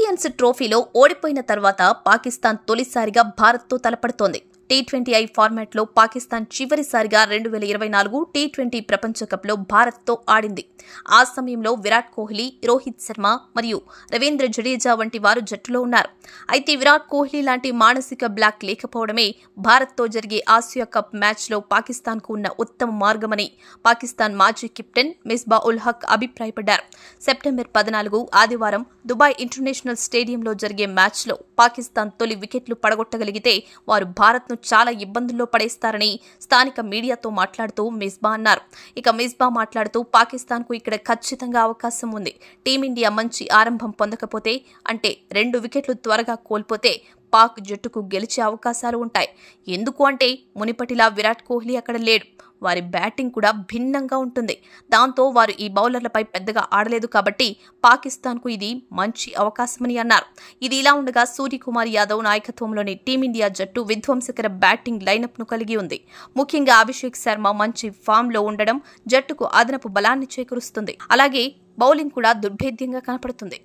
Champions ట్రోఫీలో ఓడిపోయిన తర్వాత పాకిస్తాన్ తొలిసారిగా భారత్తో తలపడుతోంది. T20I ఫార్మాట్లో పాకిస్తాన్ చివరిసారిగా 2024 T20 ప్రపంచ కప్లో భారత్తో ఆడింది. ఆ సమయంలో విరాట్ కోహ్లీ, రోహిత్ శర్మ మరియు రవీంద్ర జడేజా వంటి వారు జట్టులో ఉన్నారు. అయితే విరాట్ కోహ్లీ లాంటి మానసిక బ్లాక్ లేకపోవడమే భారత్తో జరిగే ఆసియా కప్ మ్యాచ్లో పాకిస్తాన్కు ఉన్న ఉత్తమ మార్గమని పాకిస్తాన్ మాజీ కెప్టెన్ మిస్బా ఉల్ హక్ అభిప్రాయపడ్డారు. సెప్టెంబర్ 14 ఆదివారం దుబాయ్ ఇంటర్నేషనల్ స్టేడియంలో జరిగే మ్యాచ్లో పాకిస్తాన్ తొలి వికెట్లు పడగొట్టగలిగితే వారు భారత్ను చాలా ఇబ్బందుల్లో పడేస్తారని స్థానిక మీడియాతో మాట్లాడుతూ మిస్బా అన్నారు. ఇక మిస్బా మాట్లాడుతూ పాకిస్తాన్కు ఇక్కడ ఖచ్చితంగా అవకాశం ఉంది. టీమిండియా మంచి ఆరంభం పొందకపోతే, అంటే 2 వికెట్లు త్వరగా కోల్పోతే పాక్ జట్టుకు గెలిచే అవకాశాలు ఉంటాయి. ఎందుకు అంటే మునిపటిలా విరాట్ కోహ్లీ అక్కడ లేడు. వారి బ్యాటింగ్ కూడా భిన్నంగా ఉంటుంది. దాంతో వారు ఈ బౌలర్లపై పెద్దగా ఆడలేదు కాబట్టి పాకిస్తాన్కు ఇది మంచి అవకాశమని అన్నారు. ఇది ఇలా ఉండగా సూర్యకుమార్ యాదవ్ నాయకత్వంలోని టీమిండియా జట్టు విధ్వంసకర బ్యాటింగ్ లైనప్ను కలిగి ఉంది. ముఖ్యంగా అభిషేక్ శర్మ మంచి ఫామ్లో ఉండడం జట్టుకు అదనపు బలాన్ని చేకూరుస్తుంది. అలాగే బౌలింగ్ కూడా దుర్భేద్యంగా కనపడుతుంది.